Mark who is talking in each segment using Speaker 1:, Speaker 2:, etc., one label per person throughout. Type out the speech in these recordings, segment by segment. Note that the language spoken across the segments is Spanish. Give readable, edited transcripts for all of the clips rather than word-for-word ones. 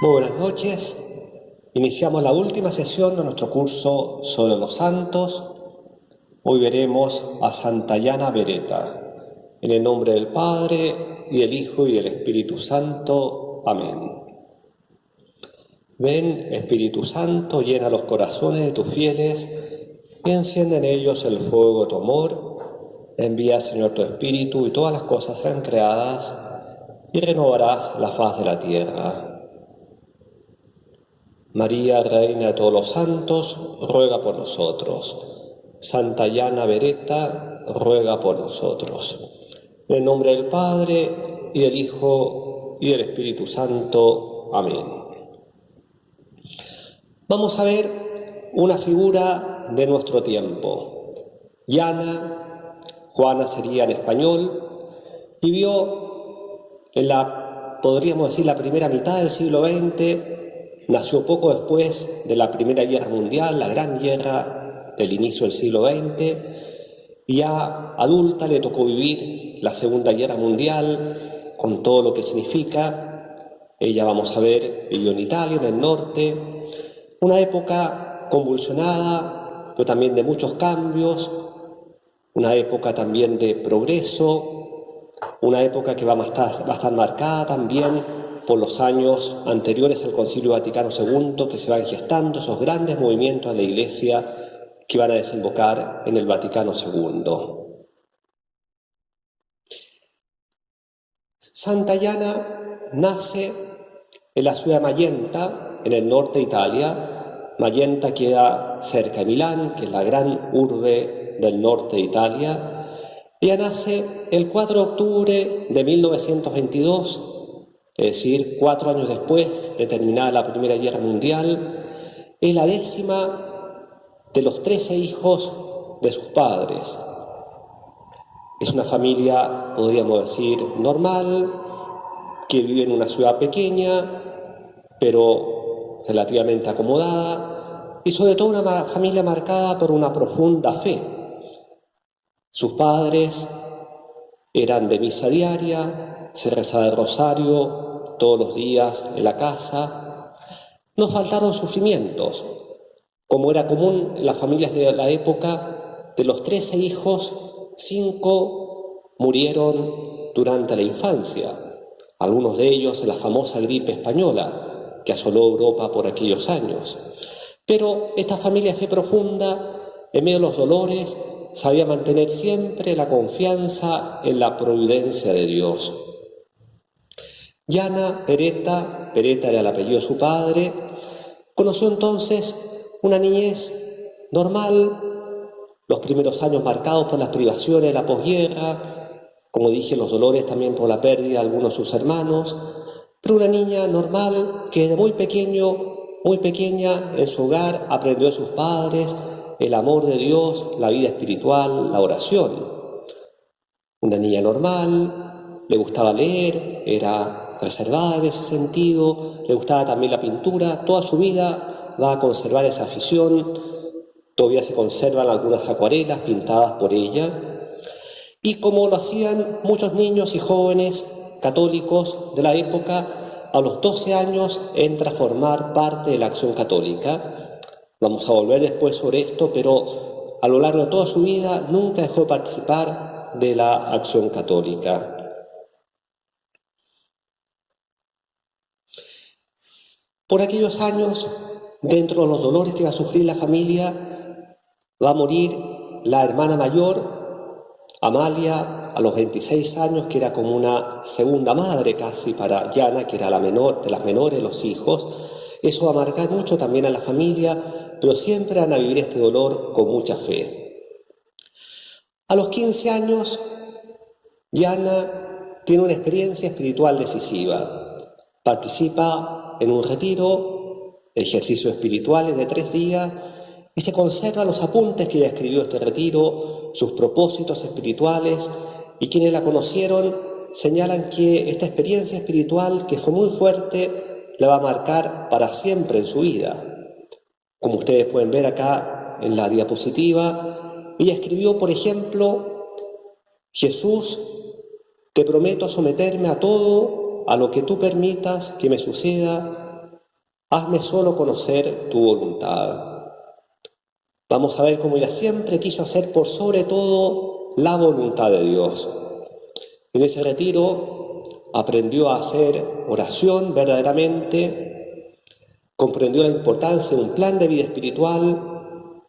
Speaker 1: Muy buenas noches. Iniciamos la última sesión de nuestro curso sobre los santos. Hoy veremos a Santayana Beretta. En el nombre del Padre, y del Hijo, y del Espíritu Santo. Amén. Ven, Espíritu Santo, llena los corazones de tus fieles y enciende en ellos el fuego de tu amor. Envía, Señor, tu Espíritu, y todas las cosas serán creadas, y renovarás la faz de la tierra. María, Reina de todos los santos, ruega por nosotros. Santayana Beretta, ruega por nosotros. En el nombre del Padre, y del Hijo, y del Espíritu Santo. Amén. Vamos a ver una figura de nuestro tiempo. Yana, Juana sería en español, vivió en podríamos decir, la primera mitad del siglo XX. Nació poco después de la Primera Guerra Mundial, la Gran Guerra del inicio del siglo XX, y ya adulta le tocó vivir la Segunda Guerra Mundial, con todo lo que significa. Ella, vamos a ver, vivió en Italia, en el norte, una época convulsionada, pero también de muchos cambios, una época también de progreso, una época que va a estar marcada también por los años anteriores al Concilio Vaticano II, que se van gestando esos grandes movimientos de la Iglesia que van a desembocar en el Vaticano II. Santayana nace en la ciudad de Magenta, en el norte de Italia. Magenta queda cerca de Milán, que es la gran urbe del norte de Italia. Ella nace el 4 de octubre de 1922, es decir, 4 años después de terminada la Primera Guerra Mundial. Es la 10ª de los 13 hijos de sus padres. Es una familia, podríamos decir, normal, que vive en una ciudad pequeña, pero relativamente acomodada, y sobre todo una familia marcada por una profunda fe. Sus padres eran de misa diaria, se rezaba el rosario todos los días en la casa. No faltaron sufrimientos. Como era común en las familias de la época, de los 13 hijos, 5 murieron durante la infancia. Algunos de ellos en la famosa gripe española que asoló Europa por aquellos años. Pero esta familia de fe profunda, en medio de los dolores, sabía mantener siempre la confianza en la providencia de Dios. Yana Beretta era el apellido de su padre, conoció entonces una niñez normal, los primeros años marcados por las privaciones de la posguerra, como dije, los dolores también por la pérdida de algunos de sus hermanos, pero una niña normal que desde muy pequeña en su hogar aprendió de sus padres el amor de Dios, la vida espiritual, la oración. Una niña normal, le gustaba leer, era reservada en ese sentido, le gustaba también la pintura. Toda su vida va a conservar esa afición. Todavía se conservan algunas acuarelas pintadas por ella. Y como lo hacían muchos niños y jóvenes católicos de la época, a los 12 años entra a formar parte de la Acción Católica. Vamos a volver después sobre esto, pero a lo largo de toda su vida nunca dejó de participar de la Acción Católica. Por aquellos años, dentro de los dolores que va a sufrir la familia, va a morir la hermana mayor, Amalia, a los 26 años, que era como una segunda madre casi para Yana, que era la menor de las menores de los hijos. Eso va a marcar mucho también a la familia, pero siempre van a vivir este dolor con mucha fe. A los 15 años, Yana tiene una experiencia espiritual decisiva. Participa en un retiro, ejercicios espirituales de 3 días, y se conservan los apuntes que ella escribió este retiro, sus propósitos espirituales, y quienes la conocieron señalan que esta experiencia espiritual, que fue muy fuerte, la va a marcar para siempre en su vida. Como ustedes pueden ver acá en la diapositiva, ella escribió, por ejemplo: Jesús, te prometo someterme a todo, a lo que tú permitas que me suceda, hazme solo conocer tu voluntad. Vamos a ver cómo ella siempre quiso hacer por sobre todo la voluntad de Dios. En ese retiro aprendió a hacer oración verdaderamente, comprendió la importancia de un plan de vida espiritual,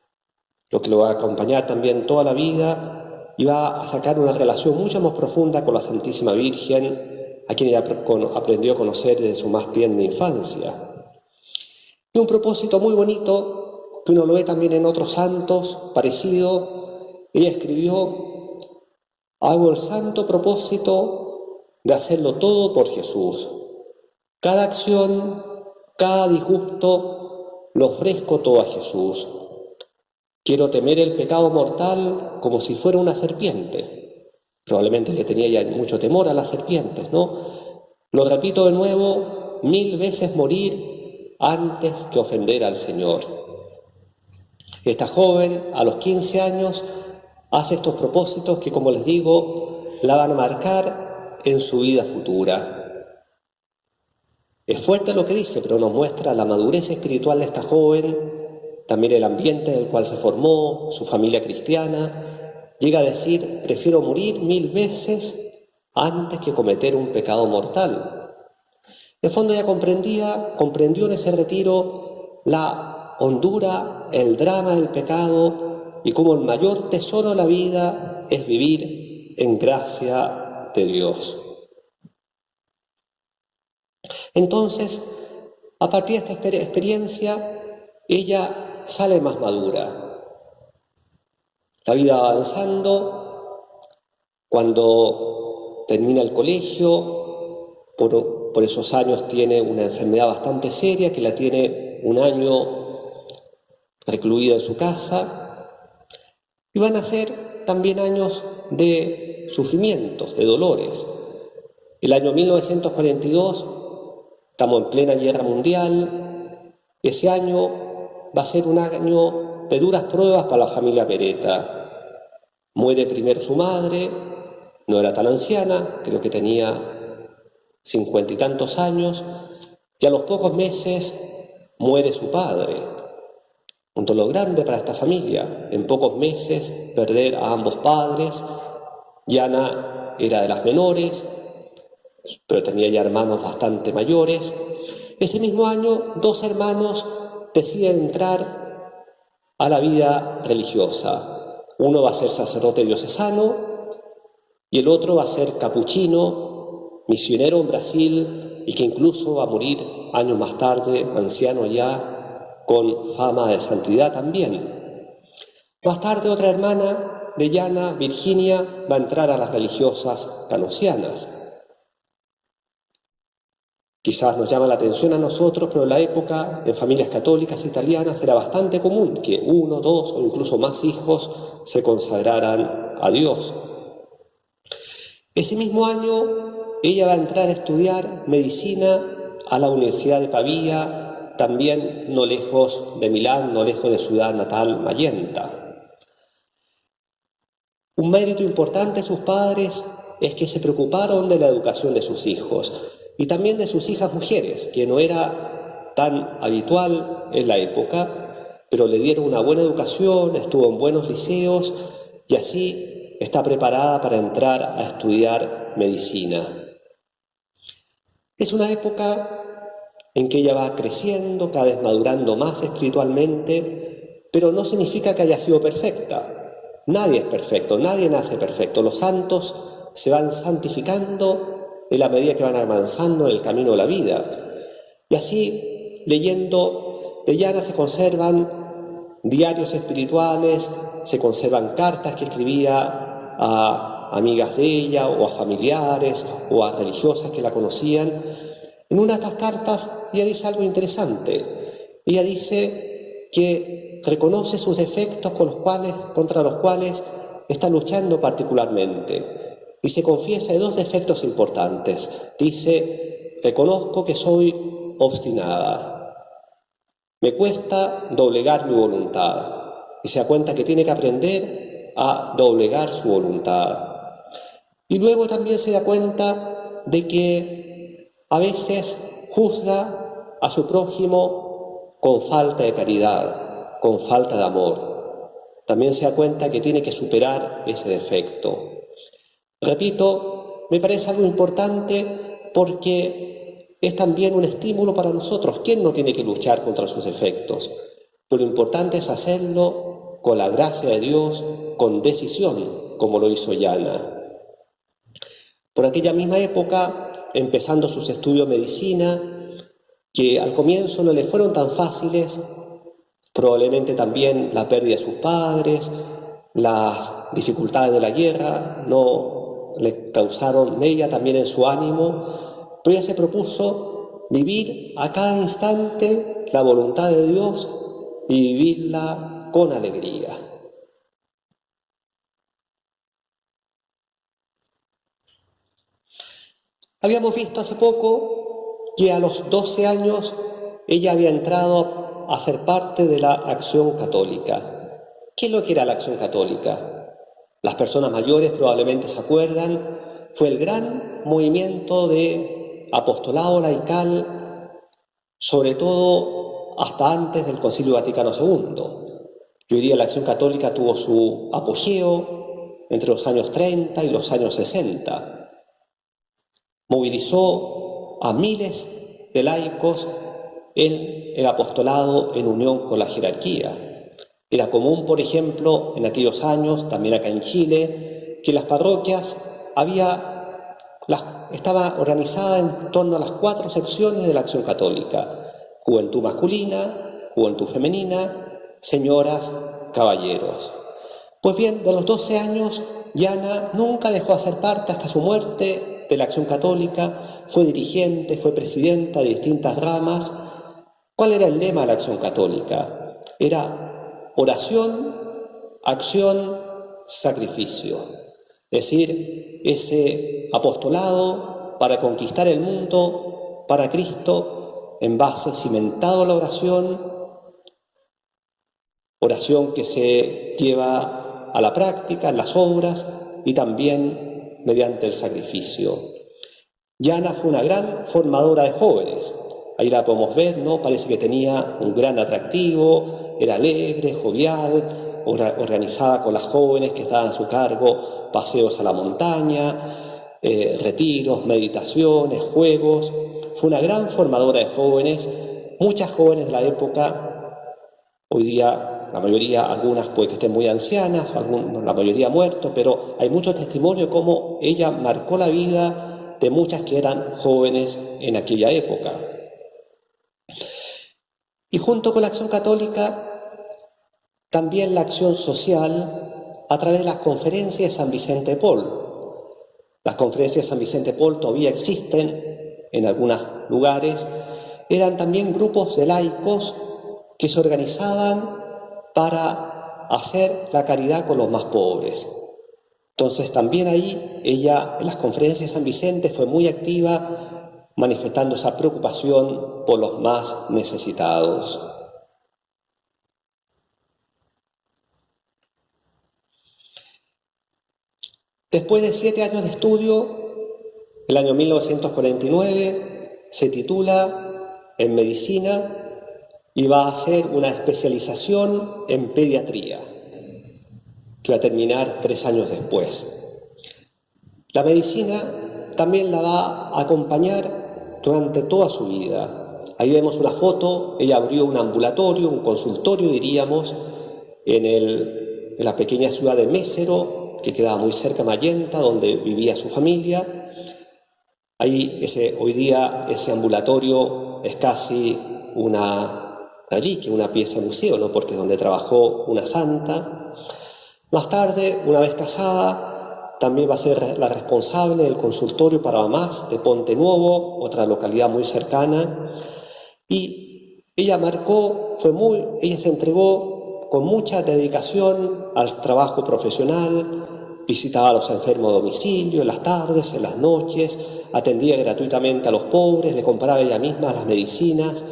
Speaker 1: lo que lo va a acompañar también toda la vida, y va a sacar una relación mucho más profunda con la Santísima Virgen, a quien ella aprendió a conocer desde su más tierna infancia. Y un propósito muy bonito, que uno lo ve también en otros santos parecido, ella escribió: hago el santo propósito de hacerlo todo por Jesús. Cada acción, cada disgusto, lo ofrezco todo a Jesús. Quiero temer el pecado mortal como si fuera una serpiente. Probablemente le tenía ya mucho temor a las serpientes, ¿no? Lo repito de nuevo, 1000 veces morir antes que ofender al Señor. Esta joven, a los 15 años, hace estos propósitos que, como les digo, la van a marcar en su vida futura. Es fuerte lo que dice, pero nos muestra la madurez espiritual de esta joven, también el ambiente en el cual se formó, su familia cristiana. Llega a decir: prefiero morir 1000 veces antes que cometer un pecado mortal. En fondo ella comprendió en ese retiro la hondura, el drama del pecado y cómo el mayor tesoro de la vida es vivir en gracia de Dios. Entonces, a partir de esta experiencia, ella sale más madura. La vida va avanzando. Cuando termina el colegio, por esos años tiene una enfermedad bastante seria que la tiene un año recluida en su casa. Y van a ser también años de sufrimientos, de dolores. El año 1942, estamos en plena guerra mundial. Ese año va a ser un año de duras pruebas para la familia Peretta. Muere primero su madre, no era tan anciana, creo que tenía 50 y tantos años, y a los pocos meses muere su padre. Un dolor grande para esta familia. En pocos meses perder a ambos padres. Yana era de las menores, pero tenía ya hermanos bastante mayores. Ese mismo año, 2 hermanos deciden entrar a la vida religiosa. Uno va a ser sacerdote diocesano y el otro va a ser capuchino, misionero en Brasil, y que incluso va a morir años más tarde, anciano ya, con fama de santidad también. Más tarde, otra hermana de Yana, Virginia, va a entrar a las religiosas canosianas. Quizás nos llama la atención a nosotros, pero en la época, en familias católicas italianas, era bastante común que 1, 2 o incluso más hijos se consagraran a Dios. Ese mismo año, ella va a entrar a estudiar medicina a la Universidad de Pavía, también no lejos de Milán, no lejos de su ciudad natal, Magenta. Un mérito importante de sus padres es que se preocuparon de la educación de sus hijos y también de sus hijas mujeres, que no era tan habitual en la época, pero le dieron una buena educación, estuvo en buenos liceos y así está preparada para entrar a estudiar medicina. Es una época en que ella va creciendo, cada vez madurando más espiritualmente, pero no significa que haya sido perfecta. Nadie es perfecto, nadie nace perfecto. Los santos se van santificando en la medida que van avanzando en el camino de la vida. Y así, leyendo de Yana, se conservan diarios espirituales, se conservan cartas que escribía a amigas de ella o a familiares o a religiosas que la conocían. En una de estas cartas ella dice algo interesante. Ella dice que reconoce sus defectos contra los cuales está luchando particularmente. Y se confiesa de 2 defectos importantes. Dice: reconozco que soy obstinada. Me cuesta doblegar mi voluntad. Y se da cuenta que tiene que aprender a doblegar su voluntad. Y luego también se da cuenta de que a veces juzga a su prójimo con falta de caridad, con falta de amor. También se da cuenta que tiene que superar ese defecto. Repito, me parece algo importante porque es también un estímulo para nosotros. ¿Quién no tiene que luchar contra sus defectos? Pero lo importante es hacerlo con la gracia de Dios, con decisión, como lo hizo Yana. Por aquella misma época, empezando sus estudios de medicina, que al comienzo no le fueron tan fáciles, probablemente también la pérdida de sus padres, las dificultades de la guerra, no le causaron mella también en su ánimo, pero ella se propuso vivir a cada instante la voluntad de Dios y vivirla con alegría. Habíamos visto hace poco que a los 12 años ella había entrado a ser parte de la Acción Católica. ¿Qué es lo que era la Acción Católica? Las personas mayores probablemente se acuerdan, fue el gran movimiento de apostolado laical, sobre todo hasta antes del Concilio Vaticano II. Y hoy día la Acción Católica tuvo su apogeo entre los años 30 y los años 60. Movilizó a miles de laicos en el apostolado en unión con la jerarquía. Era común, por ejemplo, en aquellos años, también acá en Chile, que las parroquias estaba organizada en torno a las 4 secciones de la Acción Católica: juventud masculina, juventud femenina, señoras, caballeros. Pues bien, de los 12 años, Yana nunca dejó de ser parte hasta su muerte de la Acción Católica, fue dirigente, fue presidenta de distintas ramas. ¿Cuál era el lema de la Acción Católica? Era oración, acción, sacrificio. Es decir, ese apostolado para conquistar el mundo para Cristo en base cimentado a la oración que se lleva a la práctica, en las obras y también mediante el sacrificio. Yana fue una gran formadora de jóvenes. Ahí la podemos ver, ¿no? Parece que tenía un gran atractivo, era alegre, jovial, organizaba con las jóvenes que estaban a su cargo paseos a la montaña, retiros, meditaciones, juegos. Fue una gran formadora de jóvenes. Muchas jóvenes de la época, hoy día la mayoría, algunas puede que estén muy ancianas, la mayoría muertos, pero hay mucho testimonio de cómo ella marcó la vida de muchas que eran jóvenes en aquella época. Y junto con la Acción Católica, también la acción social a través de las conferencias de San Vicente de Paul. Las conferencias de San Vicente de Paul todavía existen en algunos lugares. Eran también grupos de laicos que se organizaban para hacer la caridad con los más pobres. Entonces también ahí ella en las conferencias de San Vicente fue muy activa, manifestando esa preocupación por los más necesitados. Después de 7 años de estudio, el año 1949 se titula en medicina y va a hacer una especialización en pediatría, que va a terminar 3 años después. La medicina también la va a acompañar durante toda su vida. Ahí vemos una foto, ella abrió un ambulatorio, un consultorio diríamos, en la pequeña ciudad de Mésero, que quedaba muy cerca de Mallenta, donde vivía su familia. Ahí hoy día ese ambulatorio es casi una reliquia, una pieza de museo, ¿no? Porque es donde trabajó una santa. Más tarde, una vez casada, también va a ser la responsable del consultorio para mamás de Ponte Nuevo, otra localidad muy cercana. Y ella ella se entregó con mucha dedicación al trabajo profesional, visitaba a los enfermos a domicilio, en las tardes, en las noches, atendía gratuitamente a los pobres, le compraba ella misma las medicinas.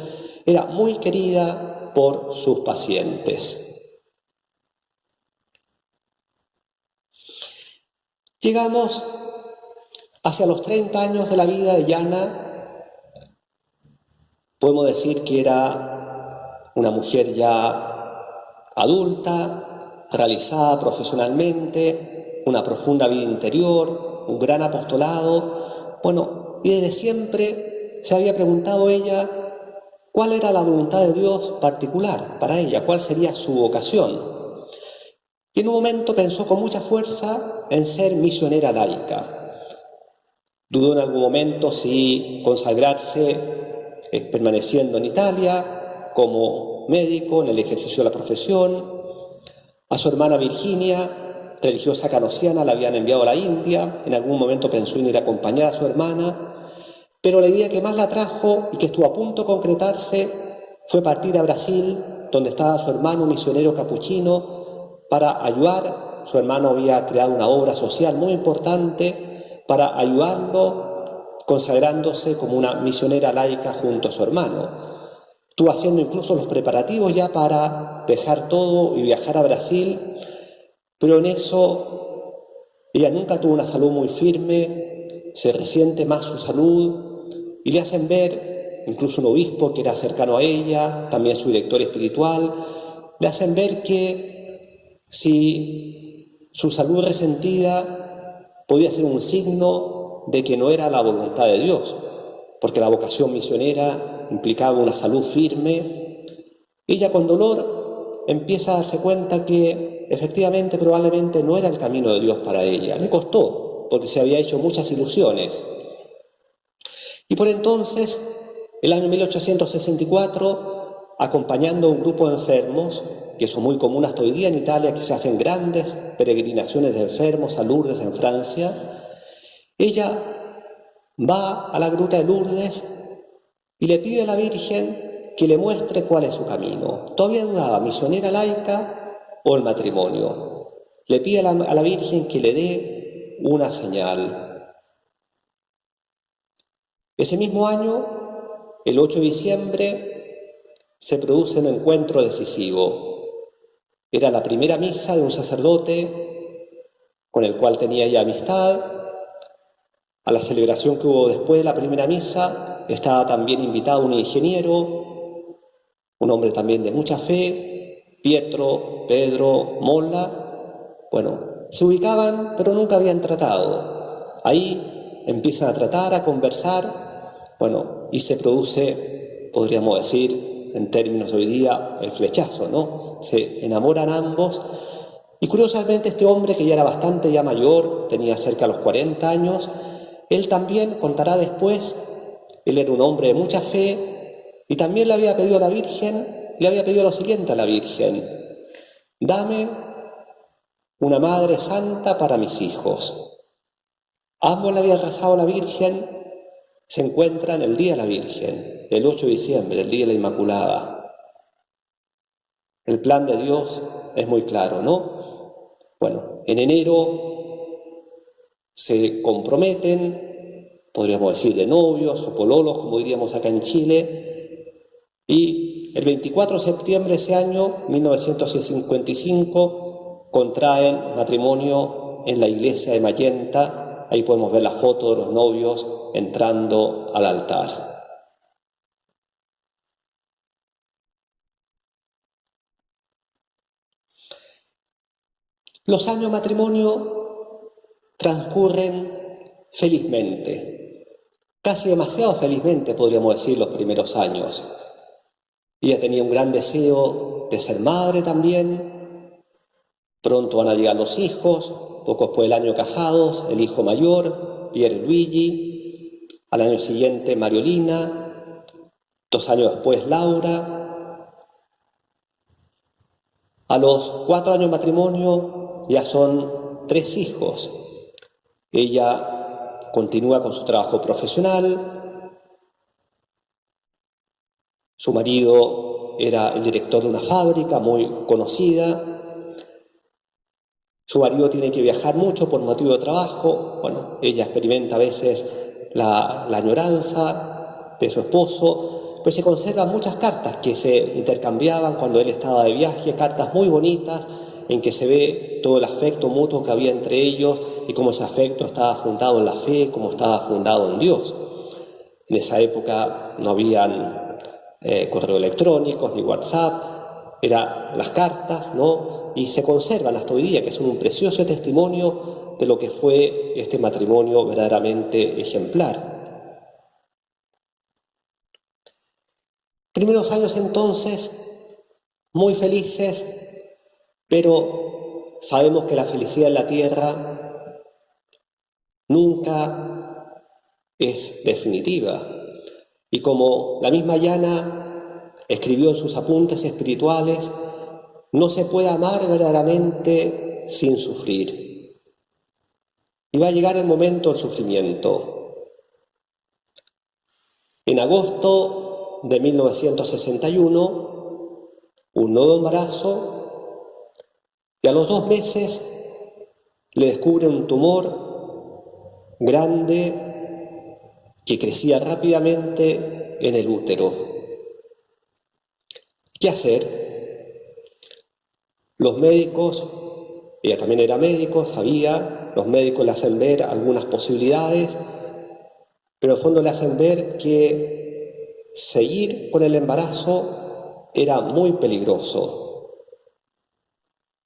Speaker 1: Era muy querida por sus pacientes. Llegamos hacia los 30 años de la vida de Yana. Podemos decir que era una mujer ya adulta, realizada profesionalmente, una profunda vida interior, un gran apostolado. Bueno, y desde siempre se había preguntado ella cuál era la voluntad de Dios particular para ella, cuál sería su vocación. Y en un momento pensó con mucha fuerza en ser misionera laica. Dudó en algún momento si consagrarse permaneciendo en Italia como médico en el ejercicio de la profesión. A su hermana Virginia, religiosa canosiana, la habían enviado a la India. En algún momento pensó en ir a acompañar a su hermana, pero la idea que más la atrajo y que estuvo a punto de concretarse fue partir a Brasil, donde estaba su hermano misionero capuchino, para ayudar. Su hermano había creado una obra social muy importante para ayudarlo, consagrándose como una misionera laica junto a su hermano. Estuvo haciendo incluso los preparativos ya para dejar todo y viajar a Brasil, pero en eso ella nunca tuvo una salud muy firme, se resiente más su salud y le hacen ver, incluso un obispo que era cercano a ella, también su director espiritual, le hacen ver que si su salud resentida podía ser un signo de que no era la voluntad de Dios, porque la vocación misionera implicaba una salud firme. Ella con dolor empieza a darse cuenta que efectivamente probablemente no era el camino de Dios para ella. Le costó, porque se había hecho muchas ilusiones. Y por entonces, el año 1864, acompañando a un grupo de enfermos, que son muy comunes hasta hoy día en Italia, que se hacen grandes peregrinaciones de enfermos a Lourdes en Francia, ella va a la gruta de Lourdes y le pide a la Virgen que le muestre cuál es su camino. Todavía dudaba, misionera laica o el matrimonio. Le pide a la Virgen que le dé una señal. Ese mismo año, el 8 de diciembre, se produce un encuentro decisivo. Era la primera misa de un sacerdote con el cual tenía ella amistad. A la celebración que hubo después de la primera misa estaba también invitado un ingeniero, un hombre también de mucha fe, Pedro Molla. Bueno, se ubicaban, pero nunca habían tratado. Ahí empiezan a tratar, a conversar, bueno, y se produce, podríamos decir, en términos de hoy día, el flechazo, ¿no? Se enamoran ambos. Y curiosamente este hombre, que ya era bastante ya mayor, tenía cerca de los 40 años, él también contará después, él era un hombre de mucha fe y también le había pedido a la Virgen, le había pedido lo siguiente a la Virgen: dame una madre santa para mis hijos. Ambos le habían rezado a la Virgen, se encuentran el día de la Virgen, el 8 de diciembre, el día de la Inmaculada. El plan de Dios es muy claro, ¿no? Bueno, en enero se comprometen, podríamos decir de novios o pololos, como diríamos acá en Chile, y el 24 de septiembre de ese año, 1955, contraen matrimonio en la iglesia de Magenta. Ahí podemos ver la foto de los novios entrando al altar. Los años de matrimonio transcurren felizmente, casi demasiado felizmente podríamos decir los primeros años. Ella tenía un gran deseo de ser madre también. Pronto van a llegar los hijos, poco después del año casados, el hijo mayor, Pierluigi, al año siguiente Mariolina, 2 años después Laura. A los 4 años de matrimonio ya son 3 hijos. Ella continúa con su trabajo profesional. Su marido era el director de una fábrica muy conocida. Su marido tiene que viajar mucho por motivo de trabajo. Bueno, ella experimenta a veces la añoranza de su esposo, pues se conservan muchas cartas que se intercambiaban cuando él estaba de viaje, cartas muy bonitas en que se ve todo el afecto mutuo que había entre ellos y cómo ese afecto estaba fundado en la fe, cómo estaba fundado en Dios. En esa época no habían correo electrónico, ni WhatsApp, eran las cartas, ¿no? Y se conservan hasta hoy día, que son un precioso testimonio de lo que fue este matrimonio verdaderamente ejemplar. Primeros años entonces, muy felices, pero sabemos que la felicidad en la tierra nunca es definitiva. Y como la misma Yana escribió en sus apuntes espirituales, no se puede amar verdaderamente sin sufrir. Y va a llegar el momento del sufrimiento. En agosto de 1961, un nuevo embarazo, y a los 2 meses le descubren un tumor grande que crecía rápidamente en el útero. ¿Qué hacer? Los médicos, ella también era médico, sabía, los médicos le hacen ver algunas posibilidades, pero en el fondo le hacen ver que seguir con el embarazo era muy peligroso.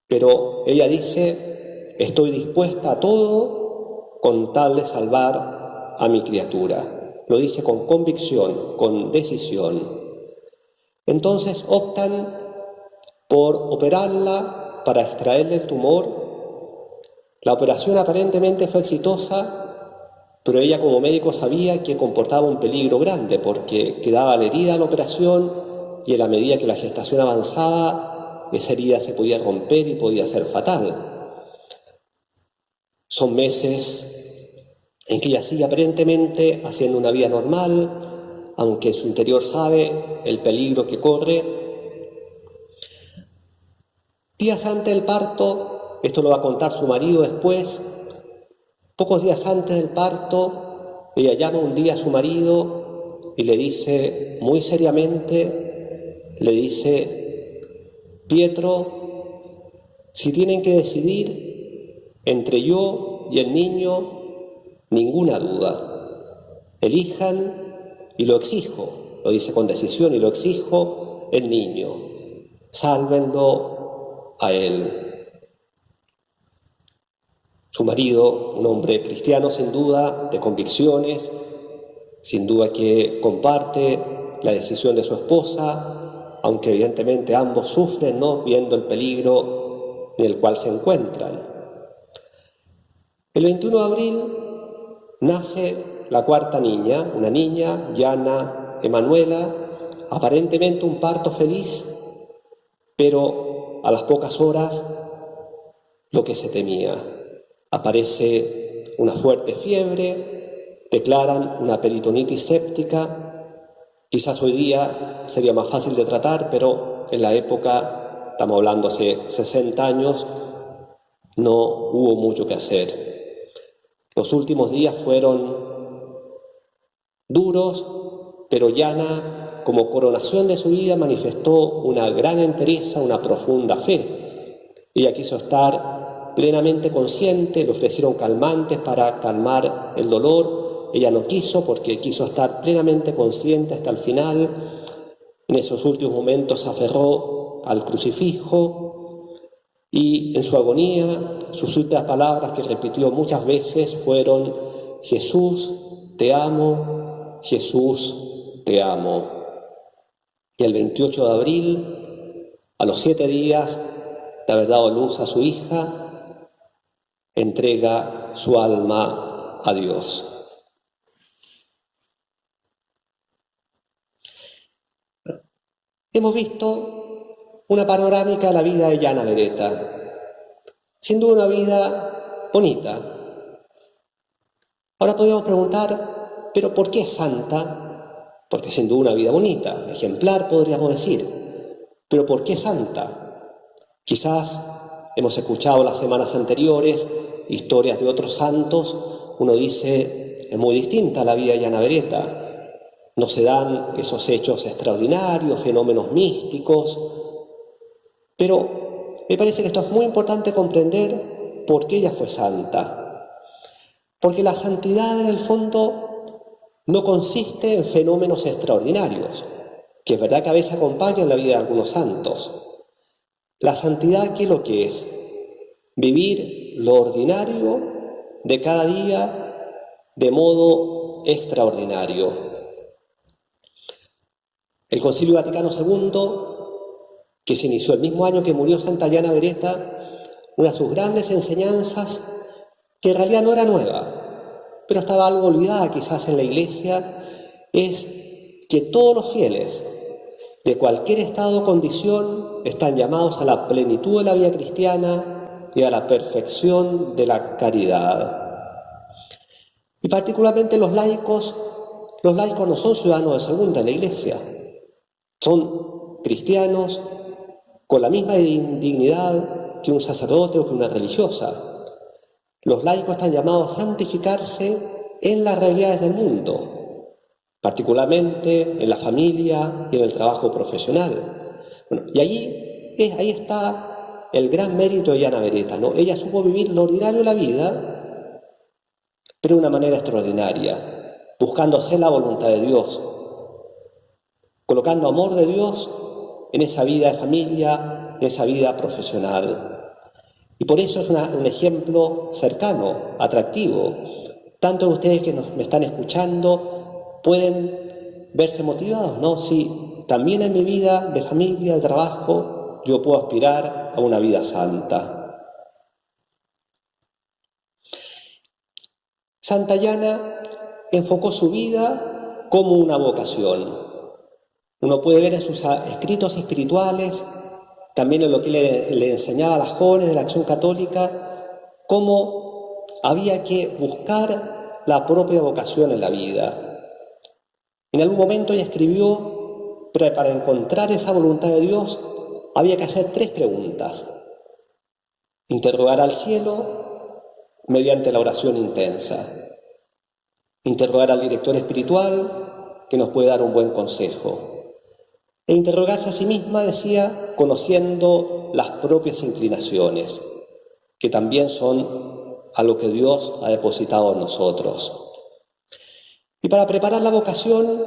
Speaker 1: Pero ella dice, estoy dispuesta a todo con tal de salvar a mi criatura. Lo dice con convicción, con decisión. Entonces optan por operarla para extraerle el tumor. La operación aparentemente fue exitosa, pero ella como médico sabía que comportaba un peligro grande porque quedaba la herida en la operación y en la medida que la gestación avanzaba, esa herida se podía romper y podía ser fatal. Son meses en que ella sigue aparentemente haciendo una vida normal, aunque en su interior sabe el peligro que corre. Días antes del parto, esto lo va a contar su marido después, pocos días antes del parto, ella llama un día a su marido y le dice muy seriamente, le dice, Pietro, si tienen que decidir entre yo y el niño, ninguna duda. Elijan y lo exijo, lo dice con decisión y lo exijo, el niño. Sálvenlo a él. Su marido, un hombre cristiano sin duda, de convicciones, sin duda que comparte la decisión de su esposa, aunque evidentemente ambos sufren, ¿no?, viendo el peligro en el cual se encuentran. El 21 de abril nace la cuarta niña, una niña, Yana Emanuela, aparentemente un parto feliz, pero a las pocas horas lo que se temía. Aparece una fuerte fiebre, declaran una peritonitis séptica. Quizás hoy día sería más fácil de tratar, pero en la época, estamos hablando hace 60 años, no hubo mucho que hacer. Los últimos días fueron duros, pero Yana, como coronación de su vida, manifestó una gran entereza, una profunda fe. Ella quiso estar plenamente consciente, le ofrecieron calmantes para calmar el dolor. Ella no quiso porque quiso estar plenamente consciente hasta el final. En esos últimos momentos se aferró al crucifijo y en su agonía, sus últimas palabras que repitió muchas veces fueron: Jesús, te amo, Jesús, te amo. Y el 28 de abril, a los 7 días de haber dado luz a su hija, entrega su alma a Dios. Hemos visto una panorámica de la vida de Yana Beretta. Sin duda una vida bonita. Ahora podríamos preguntar, ¿pero por qué es santa? Porque sin duda una vida bonita, ejemplar podríamos decir. ¿Pero por qué santa? Quizás hemos escuchado las semanas anteriores historias de otros santos. Uno dice, es muy distinta la vida de Yana Beretta. No se dan esos hechos extraordinarios, fenómenos místicos. Pero me parece que esto es muy importante comprender por qué ella fue santa. Porque la santidad en el fondo no consiste en fenómenos extraordinarios, que es verdad que a veces acompaña en la vida de algunos santos. La santidad, ¿qué es lo que es? Vivir lo ordinario de cada día de modo extraordinario. El Concilio Vaticano II, que se inició el mismo año que murió Santayana Beretta, una de sus grandes enseñanzas, que en realidad no era nueva, pero estaba algo olvidada quizás en la Iglesia, es que todos los fieles de cualquier estado o condición están llamados a la plenitud de la vida cristiana y a la perfección de la caridad. Y particularmente los laicos no son ciudadanos de segunda en la Iglesia, son cristianos con la misma dignidad que un sacerdote o que una religiosa. Los laicos están llamados a santificarse en las realidades del mundo, particularmente en la familia y en el trabajo profesional. Bueno, y ahí está el gran mérito de Diana Beretta, ¿no? Ella supo vivir lo ordinario de la vida, pero de una manera extraordinaria, buscando hacer la voluntad de Dios, colocando amor de Dios en esa vida de familia, en esa vida profesional. Y por eso es un ejemplo cercano, atractivo. Tanto ustedes que me están escuchando pueden verse motivados, ¿no? Si también en mi vida de familia, de trabajo, yo puedo aspirar a una vida santa. Santayana enfocó su vida como una vocación. Uno puede ver en sus escritos espirituales, también en lo que le enseñaba a las jóvenes de la Acción Católica, cómo había que buscar la propia vocación en la vida. En algún momento ella escribió, pero para encontrar esa voluntad de Dios había que hacer 3 preguntas. Interrogar al cielo mediante la oración intensa. Interrogar al director espiritual que nos puede dar un buen consejo. E interrogarse a sí misma, decía, conociendo las propias inclinaciones, que también son a lo que Dios ha depositado en nosotros. Y para preparar la vocación,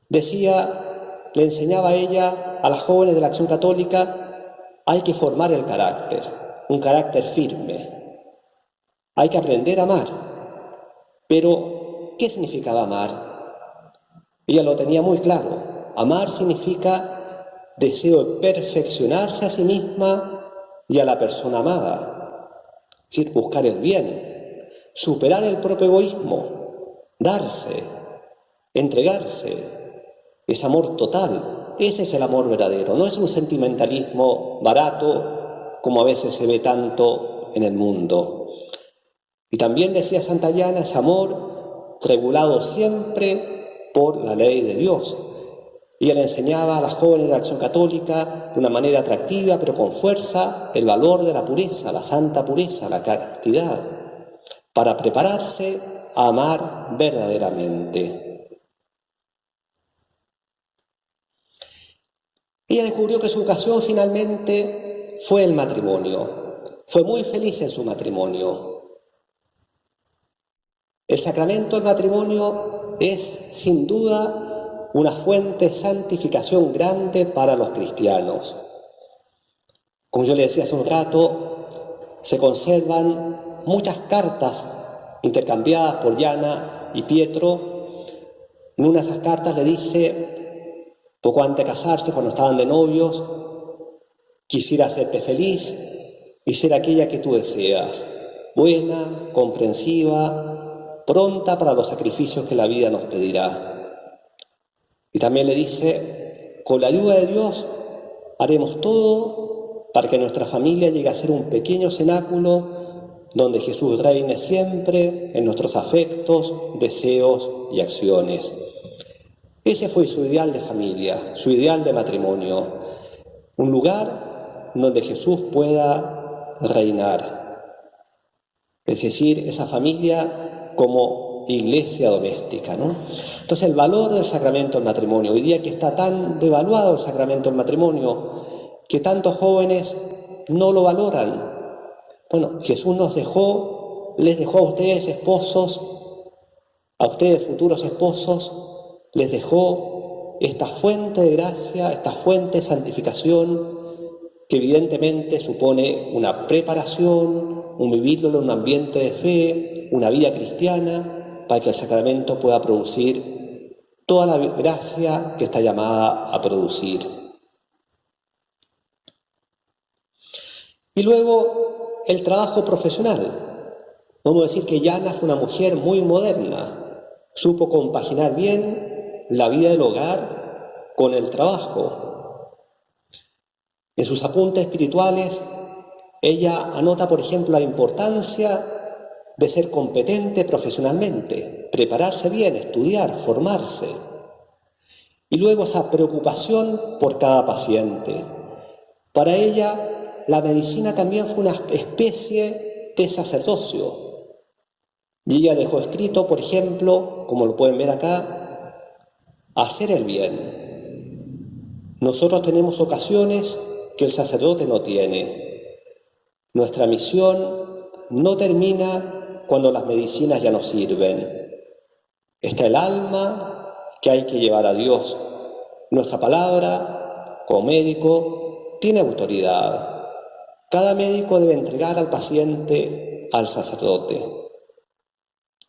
Speaker 1: decía, le enseñaba a ella, a las jóvenes de la Acción Católica, hay que formar el carácter, un carácter firme. Hay que aprender a amar. Pero, ¿qué significaba amar? Ella lo tenía muy claro. Amar significa deseo de perfeccionarse a sí misma y a la persona amada. Es decir, buscar el bien, superar el propio egoísmo, darse, entregarse, es amor total. Ese es el amor verdadero, no es un sentimentalismo barato como a veces se ve tanto en el mundo. Y también decía Santayana, es amor regulado siempre por la ley de Dios. Ella le enseñaba a las jóvenes de la Acción Católica de una manera atractiva, pero con fuerza, el valor de la pureza, la santa pureza, la castidad, para prepararse a amar verdaderamente. Ella descubrió que su vocación finalmente fue el matrimonio. Fue muy feliz en su matrimonio. El sacramento del matrimonio es, sin duda, una fuente de santificación grande para los cristianos. Como yo le decía hace un rato, se conservan muchas cartas intercambiadas por Diana y Pietro. En una de esas cartas le dice, poco antes de casarse, cuando estaban de novios, quisiera hacerte feliz y ser aquella que tú deseas, buena, comprensiva, pronta para los sacrificios que la vida nos pedirá. Y también le dice, con la ayuda de Dios haremos todo para que nuestra familia llegue a ser un pequeño cenáculo donde Jesús reine siempre en nuestros afectos, deseos y acciones. Ese fue su ideal de familia, su ideal de matrimonio. Un lugar donde Jesús pueda reinar. Es decir, esa familia como iglesia doméstica, ¿no? Entonces, el valor del sacramento del matrimonio, hoy día que está tan devaluado el sacramento del matrimonio, que tantos jóvenes no lo valoran. Bueno, Jesús les dejó a ustedes esposos, a ustedes futuros esposos, les dejó esta fuente de gracia, esta fuente de santificación, que evidentemente supone una preparación, un vivirlo en un ambiente de fe, una vida cristiana, para que el sacramento pueda producir toda la gracia que está llamada a producir. Y luego el trabajo profesional. Vamos a decir que Yana fue una mujer muy moderna, supo compaginar bien la vida del hogar con el trabajo. En sus apuntes espirituales, ella anota, por ejemplo, la importancia de ser competente profesionalmente, prepararse bien, estudiar, formarse. Y luego esa preocupación por cada paciente. Para ella, la medicina también fue una especie de sacerdocio. Y ella dejó escrito, por ejemplo, como lo pueden ver acá, hacer el bien. Nosotros tenemos ocasiones que el sacerdote no tiene. Nuestra misión no termina cuando las medicinas ya no sirven. Está el alma que hay que llevar a Dios. Nuestra palabra, como médico, tiene autoridad. Cada médico debe entregar al paciente al sacerdote.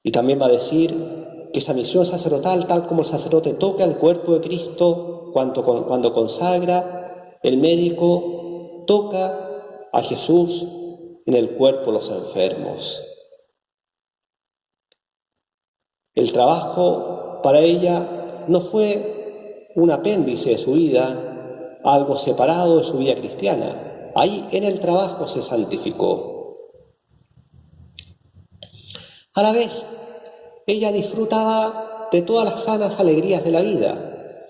Speaker 1: Y también va a decir que esa misión sacerdotal, tal como el sacerdote toca el cuerpo de Cristo cuando consagra, el médico toca a Jesús en el cuerpo de los enfermos. El trabajo para ella no fue un apéndice de su vida, algo separado de su vida cristiana. Ahí en el trabajo se santificó. A la vez, ella disfrutaba de todas las sanas alegrías de la vida.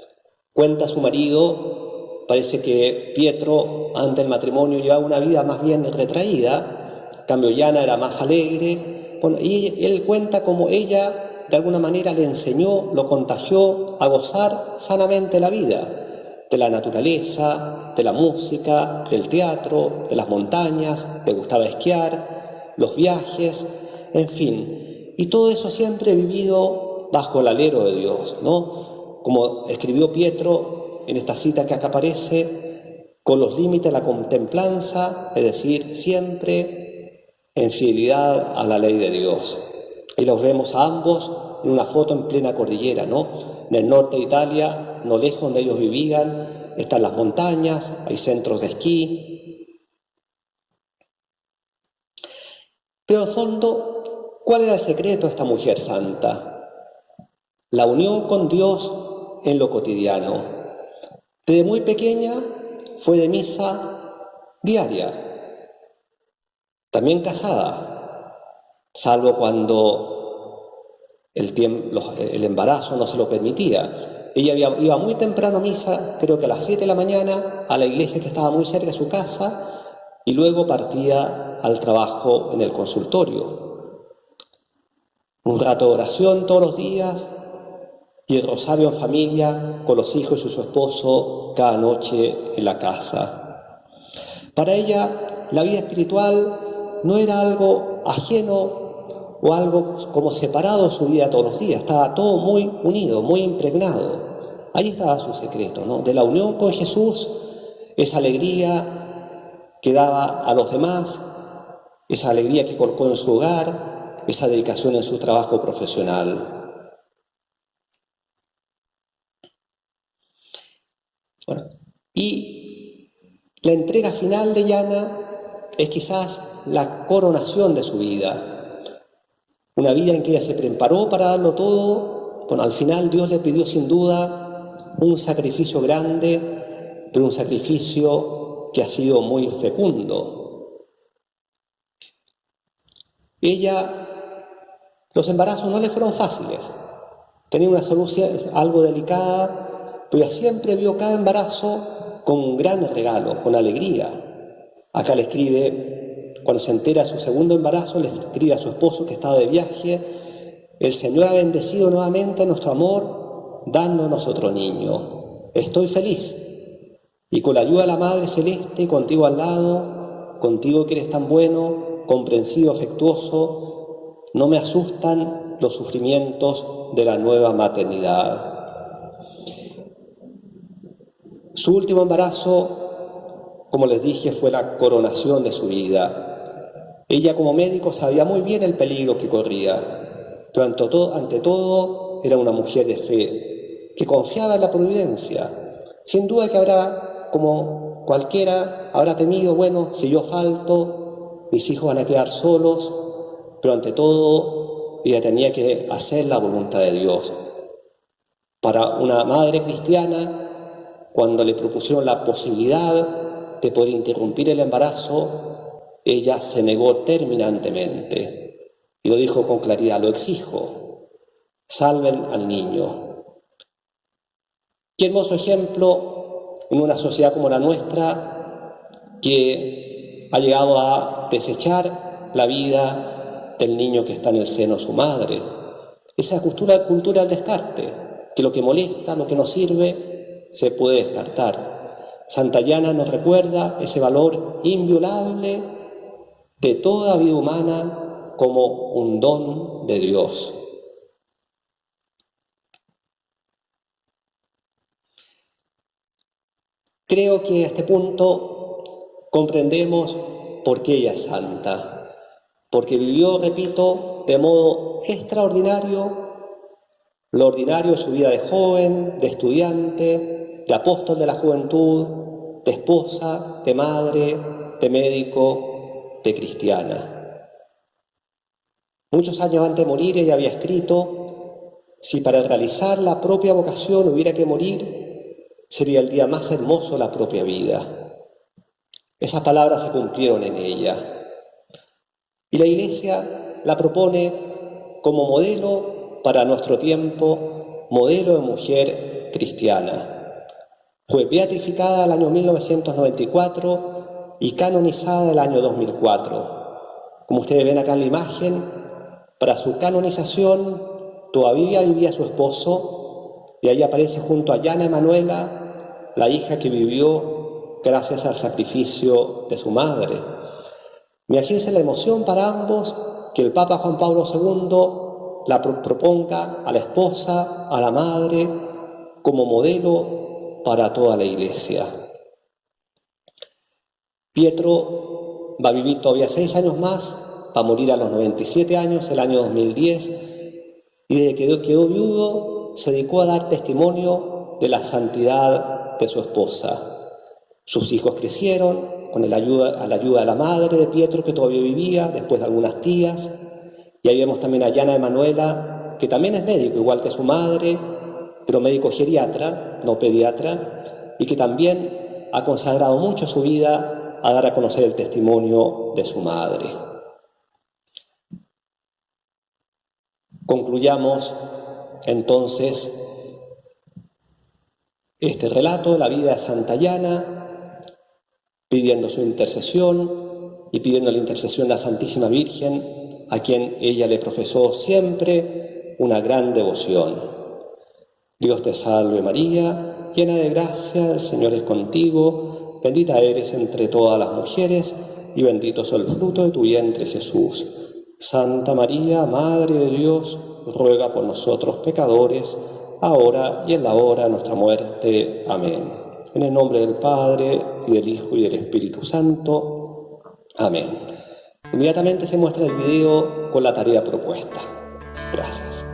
Speaker 1: Cuenta su marido, parece que Pietro, antes del matrimonio, llevaba una vida más bien retraída, en cambio Yana era más alegre. Bueno, y él cuenta cómo ella, de alguna manera, le enseñó, lo contagió a gozar sanamente la vida, de la naturaleza, de la música, del teatro, de las montañas, le gustaba esquiar, los viajes, en fin, y todo eso siempre vivido bajo el alero de Dios, ¿no? Como escribió Pietro en esta cita que acá aparece, con los límites de la contemplanza, es decir, siempre en fidelidad a la ley de Dios. Ahí los vemos a ambos en una foto en plena cordillera, ¿no? En el norte de Italia, no lejos donde ellos vivían, están las montañas, hay centros de esquí. Pero en fondo, ¿cuál era el secreto de esta mujer santa? La unión con Dios en lo cotidiano. Desde muy pequeña fue de misa diaria, también casada, salvo cuando el embarazo no se lo permitía. Ella iba muy temprano a misa, creo que a las 7 de la mañana, a la iglesia que estaba muy cerca de su casa, y luego partía al trabajo en el consultorio. Un rato de oración todos los días y el rosario en familia con los hijos y su esposo cada noche en la casa. Para ella, la vida espiritual no era algo ajeno o algo como separado de su vida todos los días. Estaba todo muy unido, muy impregnado. Ahí estaba su secreto, ¿no? De la unión con Jesús, esa alegría que daba a los demás, esa alegría que colocó en su hogar, esa dedicación en su trabajo profesional. Bueno, y la entrega final de Yana es quizás la coronación de su vida. Una vida en que ella se preparó para darlo todo. Bueno, al final Dios le pidió sin duda un sacrificio grande, pero un sacrificio que ha sido muy fecundo. Los embarazos no le fueron fáciles. Tenía una salud algo delicada, pero ella siempre vio cada embarazo como un gran regalo, con alegría. Acá le escribe, cuando se entera de su segundo embarazo, le escribe a su esposo que estaba de viaje: el Señor ha bendecido nuevamente nuestro amor, dándonos otro niño. Estoy feliz. Y con la ayuda de la Madre Celeste, contigo al lado, contigo que eres tan bueno, comprensivo, afectuoso, no me asustan los sufrimientos de la nueva maternidad. Su último embarazo, como les dije, fue la coronación de su vida. Ella como médico sabía muy bien el peligro que corría, pero ante todo era una mujer de fe, que confiaba en la providencia. Sin duda que habrá, como cualquiera, habrá temido, bueno, si yo falto, mis hijos van a quedar solos, pero ante todo ella tenía que hacer la voluntad de Dios. Para una madre cristiana, cuando le propusieron la posibilidad de poder interrumpir el embarazo, ella se negó terminantemente y lo dijo con claridad: lo exijo, salven al niño. Qué hermoso ejemplo en una sociedad como la nuestra, que ha llegado a desechar la vida del niño que está en el seno de su madre. Esa cultura del descarte, que lo que molesta, lo que no sirve, se puede descartar. Santayana nos recuerda ese valor inviolable de toda vida humana como un don de Dios. Creo que a este punto comprendemos por qué ella es santa, porque vivió, repito, de modo extraordinario lo ordinario de su vida de joven, de estudiante, de apóstol de la juventud, de esposa, de madre, de médico, de cristiana. Muchos años antes de morir ella había escrito: si para realizar la propia vocación hubiera que morir, sería el día más hermoso de la propia vida. Esas palabras se cumplieron en ella. Y la Iglesia la propone como modelo para nuestro tiempo, modelo de mujer cristiana. Fue beatificada el año 1994 y canonizada el año 2004. Como ustedes ven acá en la imagen, para su canonización todavía vivía su esposo, y ahí aparece junto a Yana Emanuela, la hija que vivió gracias al sacrificio de su madre. Imagínense la emoción para ambos que el Papa Juan Pablo II la proponga a la esposa, a la madre, como modelo para toda la Iglesia. Pietro va a vivir todavía 6 años más, va a morir a los 97 años, el año 2010, y desde que quedó viudo se dedicó a dar testimonio de la santidad de su esposa. Sus hijos crecieron con la ayuda de la madre de Pietro, que todavía vivía, después de algunas tías. Y ahí vemos también a Yana Emanuela, que también es médico, igual que su madre, pero médico geriatra, no pediatra, y que también ha consagrado mucho su vida a dar a conocer el testimonio de su madre. Concluyamos entonces este relato de la vida de Santayana, pidiendo su intercesión y pidiendo la intercesión de la Santísima Virgen, a quien ella le profesó siempre una gran devoción. Dios te salve María, llena de gracia, el Señor es contigo, bendita eres entre todas las mujeres y bendito es el fruto de tu vientre Jesús. Santa María, Madre de Dios, ruega por nosotros pecadores, ahora y en la hora de nuestra muerte. Amén. En el nombre del Padre, y del Hijo, y del Espíritu Santo. Amén. Inmediatamente se muestra el video con la tarea propuesta. Gracias.